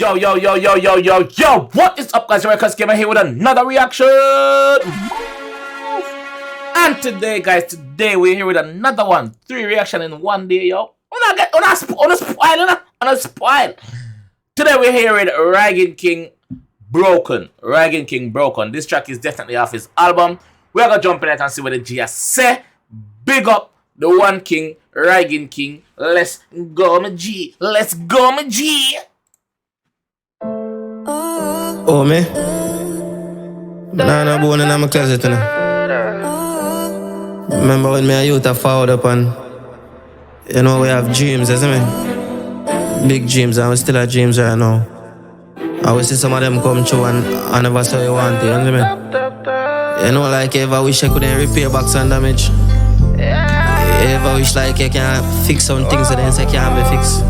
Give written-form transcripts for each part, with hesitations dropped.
Yo, what is up, guys? JAMAICA'S came here with another reaction. And today, guys, we're here with another one. 3 reaction in one day, yo. On a spoil. Today we're here with Rygin King Broken. Rygin King Broken. This track is definitely off his album. We're gonna jump in it and see what the G has say. Big up the one king, Rygin King. Let's go, my G. Let's go, my G. Oh, me? Banana bone in my closet, you know. Remember when me and youth are forward up and you know we have dreams, isn't it? Big dreams, and we still have dreams right now. I will see some of them come true and I never saw you want it, you know what I mean? You know, like ever wish I couldn't repair back some damage. Ever wish like I can fix some things that then say can't be fixed.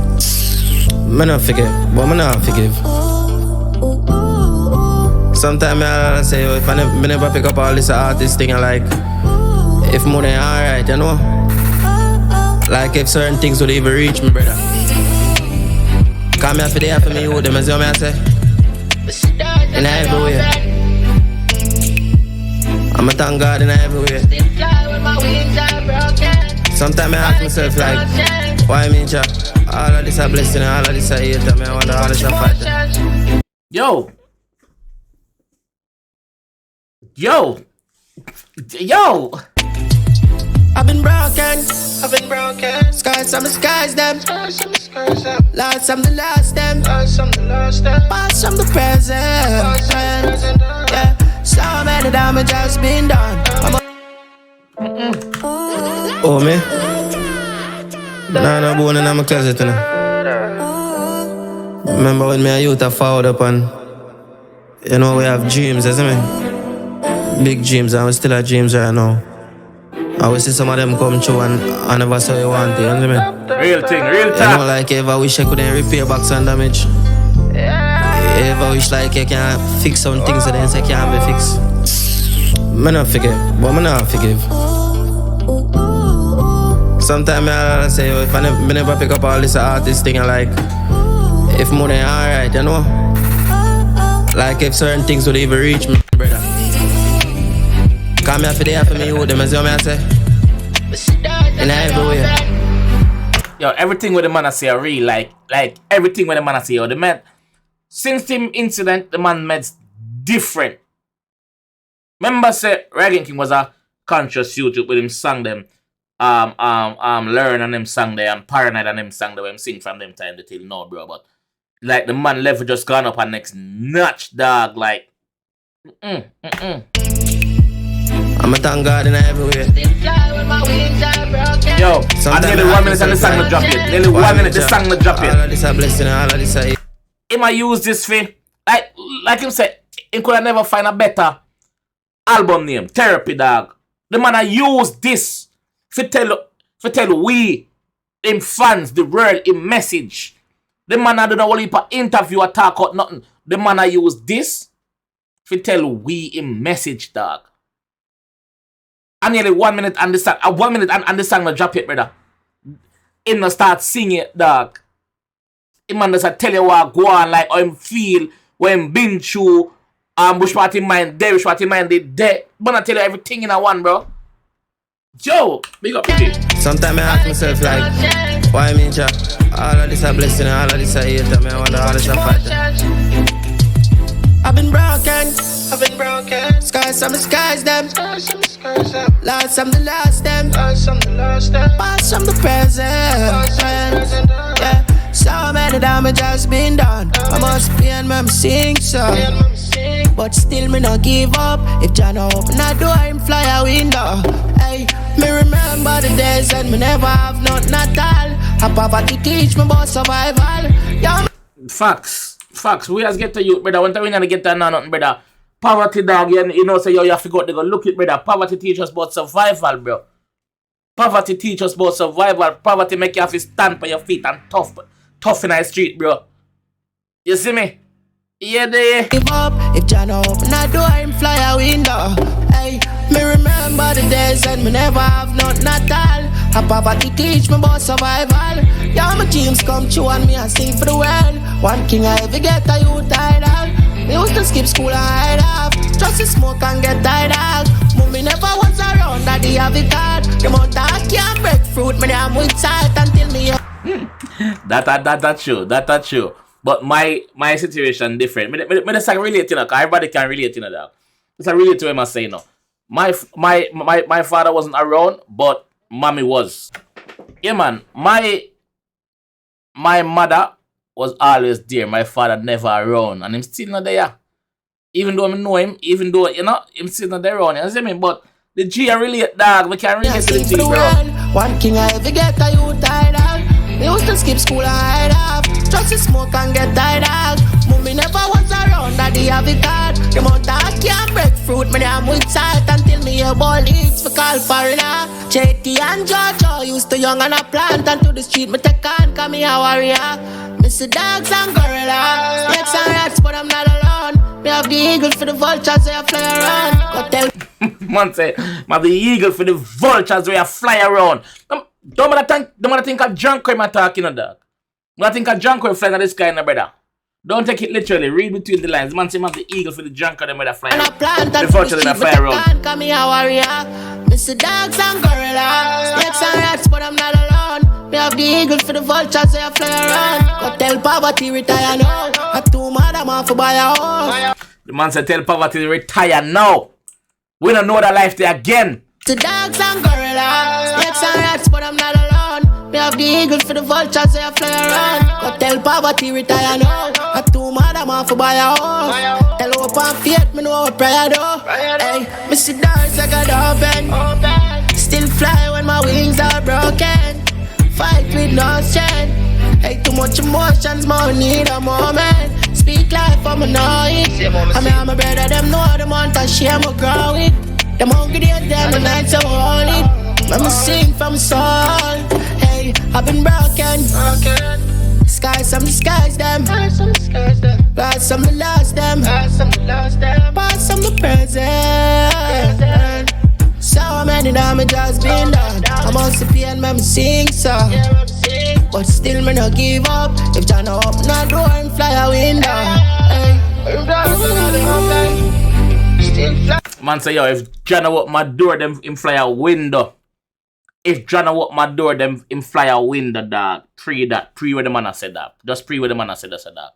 Me not forgive, but me not forgive. Sometimes I say, yo, if I never pick up all this artist thing, I like, if money alright, you know? Like if certain things would even reach me, brother. Come here for the for me, with them, as you know I say. In every way. I'm a thank God in every way. Sometimes I ask myself like, why me, Jack? All of this a blessing, all of this a hate, I wonder all this a fight. Yo. I've been broken. Scars on the skies, them. Lost from the lost, them. Past from the present. Yeah. So many damages been done. Oh, me? Banana bone in my closet, you know. Remember when me and youth are forward up and you know we have dreams, isn't it? Big dreams, and we still have dreams right now. I will see some of them come true and I never saw you want it, you know what I mean? Real thing, real talk. You know, like ever wish I couldn't repair back some damage. Ever wish like I can fix some things that then say can't be fixed. Me not forgive, but me not forgive. Sometimes I say, yo, if I never pick up all this artist thing, I like, if money alright, you know? Like if certain things would even reach me, brother. Come here for the for me, with them, as you know I say. In every way. Yo, everything with the man I say are real, like everything with the man I say, yo, the man, since the incident, the man made different. Remember, say Rygin King was a conscious YouTube with him sang them, Learn and them sang there, and Paranoid and them sang there, him sing from them time till now, bro. But like the man level just gone up and next notch, dog. Like, I'm a thank God in every way. Yo, and nearly 1 minute and the song not drop yet. Nearly 1 minute the song not drop yet. All of this a blessing, all of this a hate. He might use this for, like him said, he could have never find a better album name. Therapy, dog. The man I use this for tell we, him fans, the world, him message. The man I don't know what he interview or talk out nothing. The man I use this for tell we, him message, dog. And nearly 1 minute and the song, 1 minute and the song not drop yet, brother. Him not start singing it, dog. Him man just tell you what go on, like how him feel, what him been through, which part in mind there, which part in mind there. But I tell you everything in a one, bro. Yo, big up, big. Sometimes I ask myself like, why me, Jack? All of this a blessing, all of this a hate, I wonder all this a fight. I've been broken. Scars on the skies, them. Lost from the lost, them. Past from the present. Yeah. So many damages been done. I must be and me sing so. But still me not give up. If John open a door, him fly a window. Hey, me remember the days when me never have nothing at all. A poverty teach me about survival. Yeah. Facts. We has get to you, brother. One time we gonna get to nothing, brother. Poverty, dog, you know, say, yo, you have to go to go look it, brother. Poverty teach us about survival, bro. Poverty teach us about survival. Poverty make you have to stand by your feet and tough in the street, bro. You see me? Yeah, they give up. If John open a door, him fly a window. Hey, me remember the days when me never have nothing at all. A poverty teach me about survival. Yeah, my dreams come true and me I sing for the world. One king I ever get a youth idol. Me used to skip school and hide off. Just to smoke and get tired out. Mommy never was around, daddy have it hard. The amount I can't break fruit, me I'm with salt until me. That's true. But my situation different. Me just like relate, you know, cause everybody can relate, you know, that. It's a relate to him I say, no. My father wasn't around, but mommy was. Yeah, man. My mother was always there. My father never around, and him still not there. Even though I know him, even though you know him still not there around. You see me? But the G I relate, dog. We can relate to the G, bro. One king I ever get a youth idol. Me used to skip school and hide off. Just to smoke and get tired out. Mommy never was around, daddy have it hard. The amount I can't break fruit, me I'm with salt until me a ball eats for call foreigner. JT and Jojo used to young and a plant, and to the street me take on, cause me a warrior. Me see dogs and gorillas, snakes and rats, but I'm not alone. Me have the eagle for the vultures where I fly around. Go tell Man say, have the eagle for the vultures where I fly around. Don't matter think of junk I'm talking on, dog. Don't think of junk flying on the sky, no, brother. Don't take it literally. Read between the lines. Man say, have the eagle for the junk of them where they fly around. The vultures where they fly around. Come here, warrior. Me see dogs and gorillas, snakes and rats, but I'm not alone. Me have the eagle for the vultures where I fly around. Go tell poverty retire now. I too mad I'm off to buy a house. The man said, tell poverty to retire now. We don't know that life there again. The dogs and gorillas, snakes and rats, but I'm not alone. Me have the eagle for the vultures where I fly around. Go tell poverty retire now. I too mad I'm off to buy a house. Tell hope and faith, me know what prayer do. Hey, me see doors like a open. Still fly when my wings are broken. Fight with no strength. Hey, too much emotions, more need a moment. Speak life, I'm a know it. I mean, I'm a brother, them know the month of shame will grow it. Them hungry days, them the nights so holy. Let me sing from soul. Hey, I've been broken. Skies, some disguise them. Lost some to lost them. Past some to present. So many damages been done. I must be and me sing so. But still me no give up. If John open a door and fly a window. Hey. Man say, yo, if John open my door, them him fly a window. If John open my door, them him fly a window, dog. Pre where the man said that. Just pre where the man said that, dog.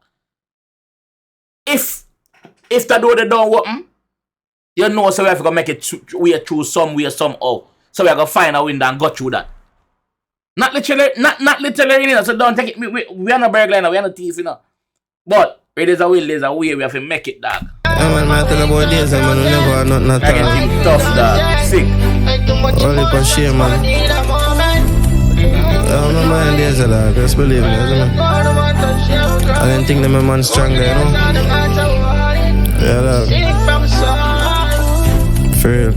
If the door they don't open, you know, so we have to make it through some way, somehow. So we have to find a window and go through that. Not literally, you know, so don't take it. We are not burglar, we are not thief, you know. But there's a will, there's a way we have to make it, dog. Man, I tell about this, man, we never had nothing at all. Everything tough, dog. Sick. Only for shame, man. I don't mind this, dog. Just believe me, man. I didn't think that my man stronger, you know. Yeah, dog. For real.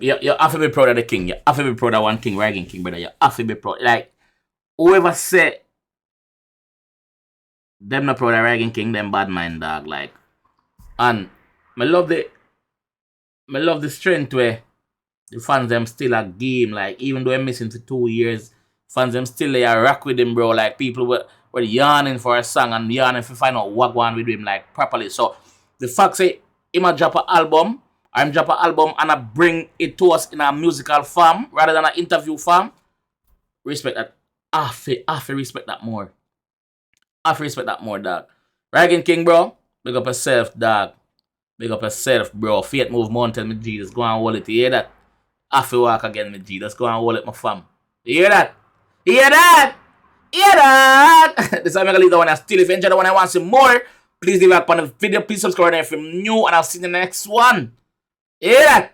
You have to be proud of the king. You have to be proud of one king, Rygin King, brother. You have to be proud. Like, whoever said them not proud of Rygin King, them bad mind, dog. Like, and I love the strength where the fans them still a game. Like, even though I'm missing for 2 years, fans them still they rock with him, bro. Like, people were yearning for a song and yearning to find out what going with him, like, properly. So the fact say him a drop an album. I'm drop an album and I bring it to us in a musical form rather than an interview form. Respect that. I feel respect that more. I feel respect that more, dog. Rygin King, bro. Big up yourself, dog. Big up yourself, bro. Faith move mountain, me G. Just go and hold it. You hear that? I feel walk again, me G. Just go and hold it, my fam. You hear that? You hear that? You hear that? This is how I'm going to leave the one. Still, if you enjoy the one I want to see more, please leave a like on the video. Please subscribe if you're new. And I'll see you in the next one. Yeah.